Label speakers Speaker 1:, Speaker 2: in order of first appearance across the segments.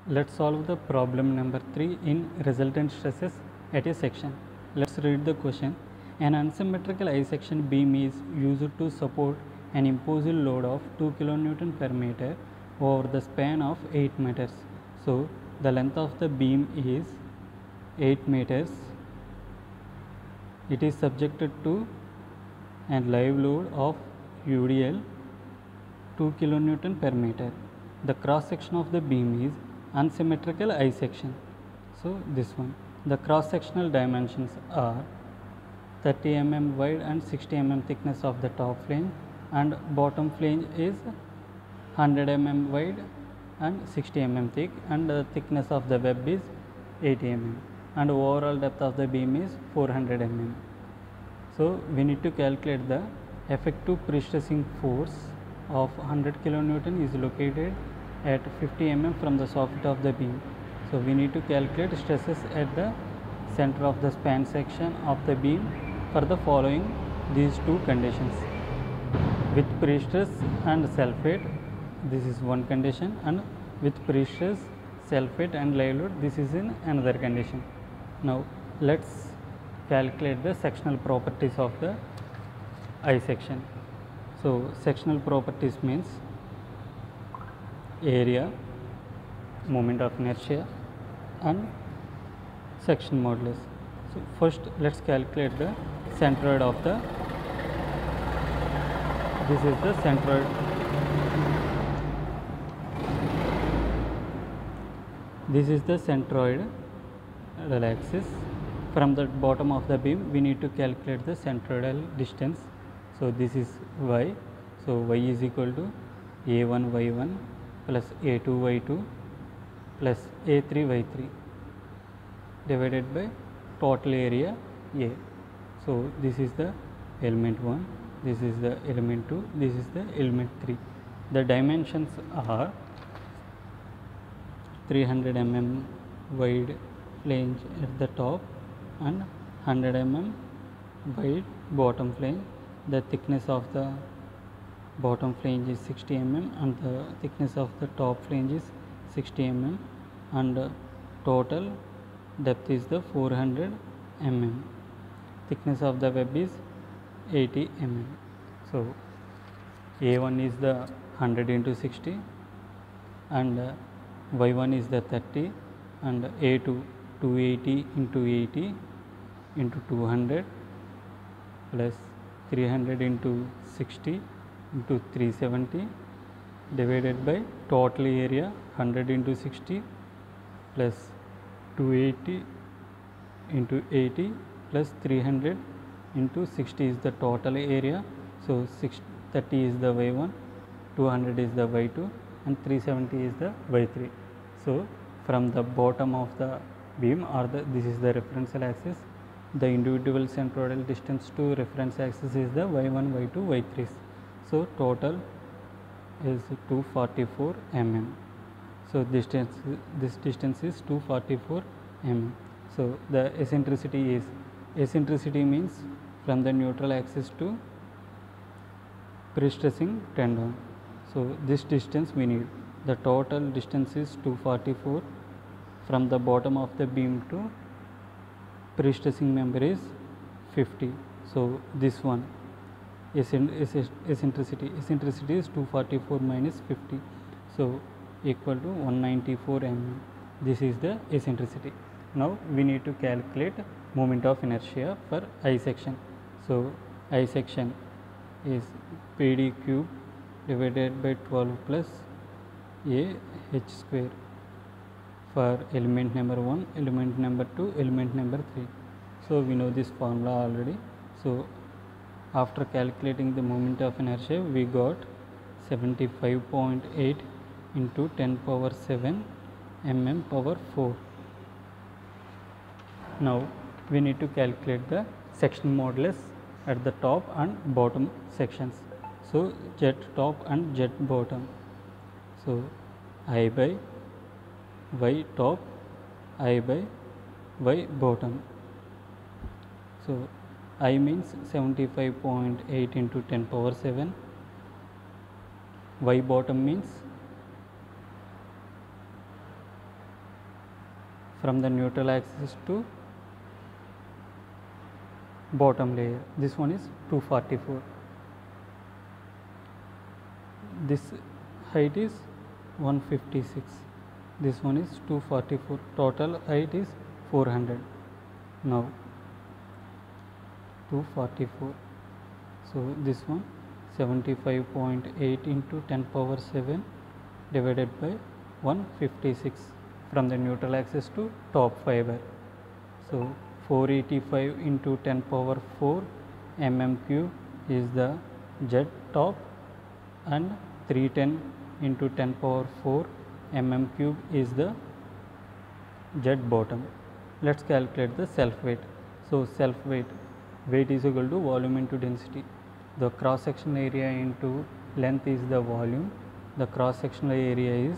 Speaker 1: Let's solve the problem number 3 in resultant stresses at a section. Let's read the question. An unsymmetrical I section beam is used to support an imposed load of 2 kN per meter over the span of 8 meters. So, the length of the beam is 8 meters. It is subjected to a live load of UDL 2 kN per meter. The cross section of the beam is unsymmetrical I section. So, this one. The cross sectional dimensions are 30 mm wide and 60 mm thickness of the top flange, and bottom flange is 100 mm wide and 60 mm thick, and the thickness of the web is 80 mm, and overall depth of the beam is 400 mm. So, we need to calculate the effective pre-stressing force of 100 kN is located at 50 mm from the soffit of the beam. So, we need to calculate stresses at the center of the span section of the beam for the following these two conditions. With pre-stress and self-weight, this is one condition, and with pre-stress, self-weight and live load, this is in another condition. Now, let's calculate the sectional properties of the I section. So, sectional properties means area, moment of inertia, and section modulus. So, first let's calculate the centroid of the, this is the centroid, this is the centroid axis. From the bottom of the beam we need to calculate the centroidal distance. So, this is y. So, y is equal to a1 y1 plus a2 y2 plus a3 y3 divided by total area A. So, this is the element 1, this is the element 2, this is the element 3. The dimensions are 300 mm wide flange at the top and 100 mm wide bottom flange. The thickness of the bottom flange is 60 mm and the thickness of the top flange is 60 mm, and total depth is the 400 mm. Thickness of the web is 80 mm. So, A1 is the 100 into 60 and Y1 is the 30 and A2 280 into 80 into 200 plus 300 into 60 into 370 divided by total area 100 into 60 plus 280 into 80 plus 300 into 60 is the total area. So, 30 is the y1, 200 is the y2 and 370 is the y3. So, from the bottom of the beam, or this is the referential axis, the individual centroidal distance to reference axis is the y1, y2, y3. So, total is 244 mm. So, this distance is 244 mm. So, the eccentricity means from the neutral axis to pre-stressing tendon. So, this distance we need. The total distance is 244 from the bottom of the beam to pre-stressing member is 50. So, this one eccentricity is 244 minus 50. So, equal to 194 mm. This is the eccentricity. Now, we need to calculate moment of inertia for I section. So, I section is PD cube divided by 12 plus A h square for element number 1, element number 2, element number 3. So, we know this formula already. So, after calculating the moment of inertia, we got 75.8 into 10 power 7 mm power 4. Now, we need to calculate the section modulus at the top and bottom sections. So, jet top and jet bottom. So, I by y top, I by y bottom. So, I means 75.8 into 10 power 7, y bottom means from the neutral axis to bottom layer. This one is 244. This height is 156. This one is 244. Total height is 400. Now 244. So this one 75.8 into 10 power 7 divided by 156 from the neutral axis to top fiber. So 485 into 10 power 4 mm cube is the jet top, and 310 into 10 power 4 mm cube is the jet bottom. Let's calculate the self weight. So self weight is equal to volume into density. The cross sectional area into length is the volume. The cross sectional area is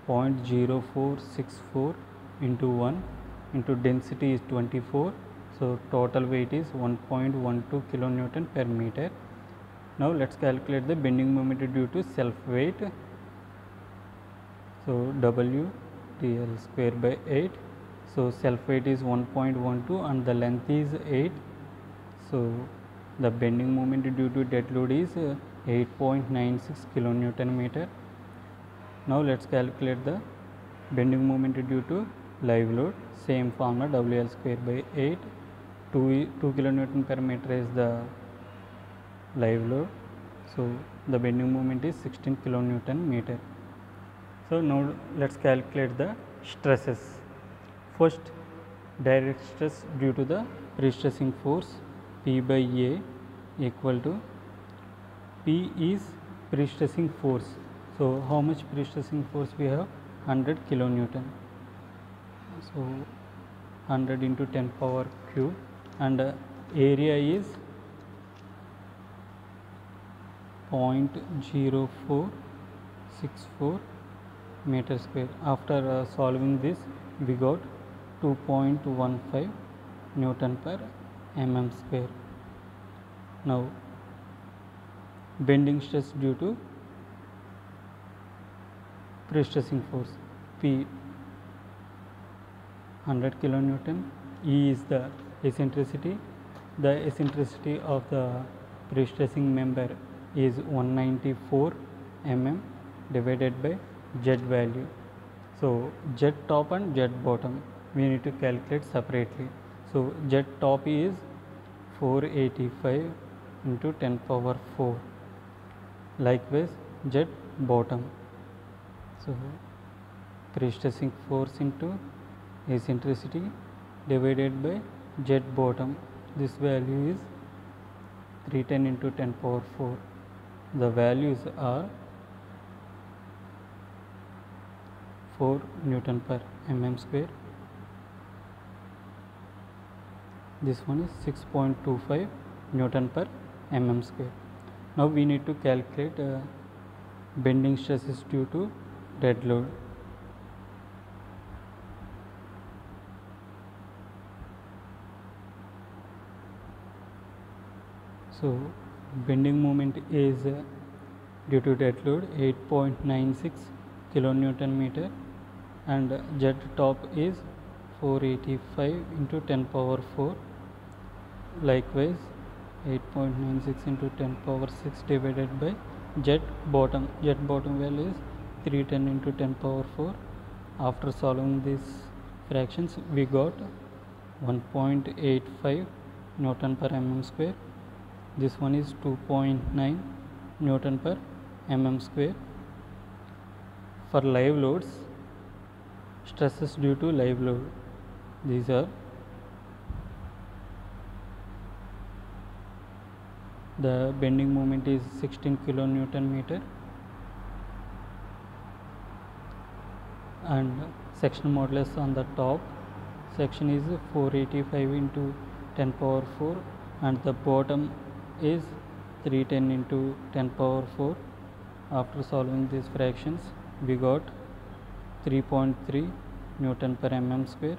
Speaker 1: 0.0464 into 1 into density is 24. So total weight is 1.12 kilonewton per meter. Now let's calculate the bending moment due to self weight. So W TL square by 8. So self weight is 1.12 and the length is 8. So the bending moment due to dead load is 8.96 kilonewton meter. Now let's calculate the bending moment due to live load. Same formula, WL square by 8. 2 kilonewton per meter is the live load. So the bending moment is 16 kilonewton meter. So now let's calculate the stresses. First, direct stress due to the pre-stressing force P by A equal to P is pre-stressing force. So how much pre-stressing force we have? 100 kilonewton. So 100 into 10 power cube, and area is 0.0464 meter square. After solving this, we got 2.15 Newton per mm square. Now bending stress due to pre-stressing force P 100 kilonewton. E is the eccentricity. The eccentricity of the pre-stressing member is 194 mm divided by jet value. So jet top and jet bottom we need to calculate separately. So jet top is 485 into 10 power 4. Likewise jet bottom. So pre-stressing force into eccentricity divided by jet bottom. This value is 310 into 10 power 4. The values are 4 Newton per mm square. This one is 6.25 Newton per mm square. Now we need to calculate bending stresses due to dead load. So bending moment is due to dead load 8.96 kilonewton meter, and jet top is 485 into 10 power 4. Likewise 8.96 into 10 power 6 divided by jet bottom. Jet bottom value is 310 into 10 power 4. After solving these fractions, we got 1.85 Newton per mm square. This one is 2.9 Newton per mm square. For live loads, stresses due to live load, these are the bending moment is 16 kilonewton meter, and sectional modulus on the top section is 485 into 10 power 4, and the bottom is 310 into 10 power 4. After solving these fractions, we got 3.3 Newton per mm square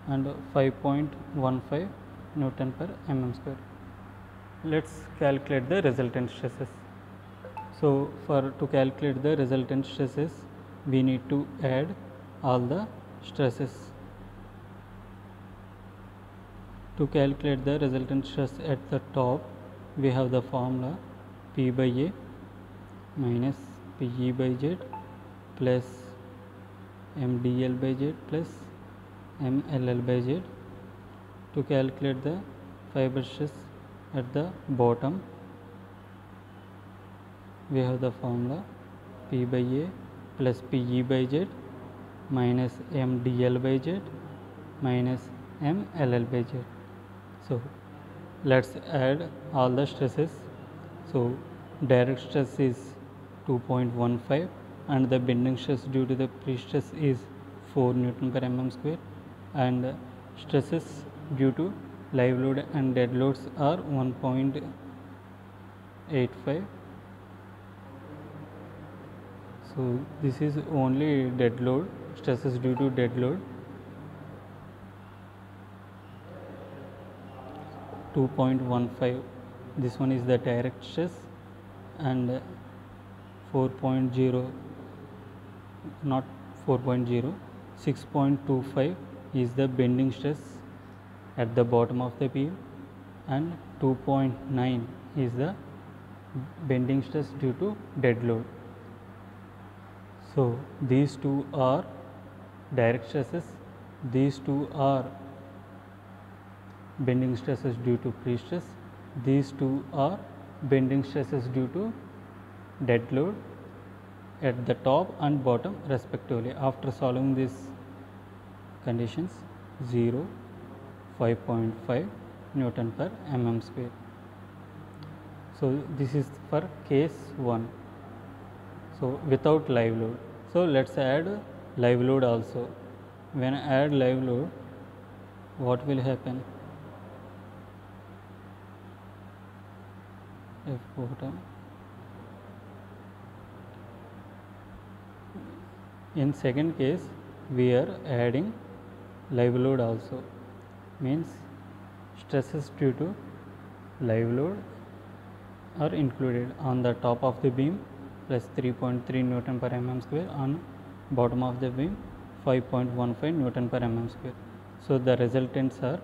Speaker 1: and 5.15 Newton per mm square. Let's calculate the resultant stresses. So to calculate the resultant stresses, we need to add all the stresses. To calculate the resultant stress at the top, we have the formula P by A minus PE by Z plus MDL by Z plus MLL by Z. To calculate the fiber stress at the bottom, we have the formula P by A plus PE by Z minus MDL by Z minus MLL by Z. So let's add all the stresses. So direct stress is 2.15 and the bending stress due to the pre-stress is 4 Newton per mm square, and stresses due to live load and dead loads are 1.85. So this is only dead load, stresses due to dead load 2.15. This one is the direct stress, and 4.0, not 4.0, 6.25 is the bending stress at the bottom of the beam, and 2.9 is the bending stress due to dead load. So these two are direct stresses, these two are bending stresses due to pre-stress, these two are bending stresses due to dead load at the top and bottom respectively. After solving these conditions, 0, 5.5 Newton per mm square. So this is for case 1. So without live load. So let's add live load also. When I add live load, what will happen? F bottom. In second case, we are adding live load also, means stresses due to live load are included on the top of the beam plus 3.3 Newton per mm square, on bottom of the beam 5.15 Newton per mm square. So the resultants are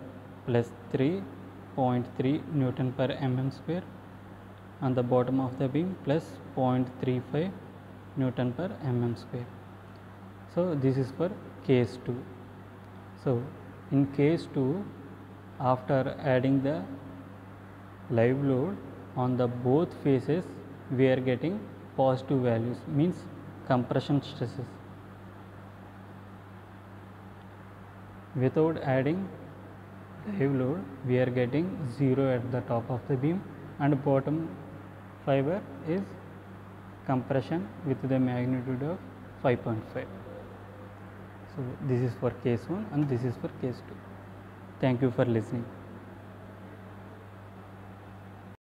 Speaker 1: plus 3.3 Newton per mm square on the bottom of the beam plus 0.35 Newton per mm square. So this is for case 2. So in case 2, after adding the live load on the both faces, we are getting positive values, means compression stresses. Without adding live load, we are getting 0 at the top of the beam, and bottom fiber is compression with the magnitude of 5.5. So this is for case 1 and this is for case 2. Thank you for listening.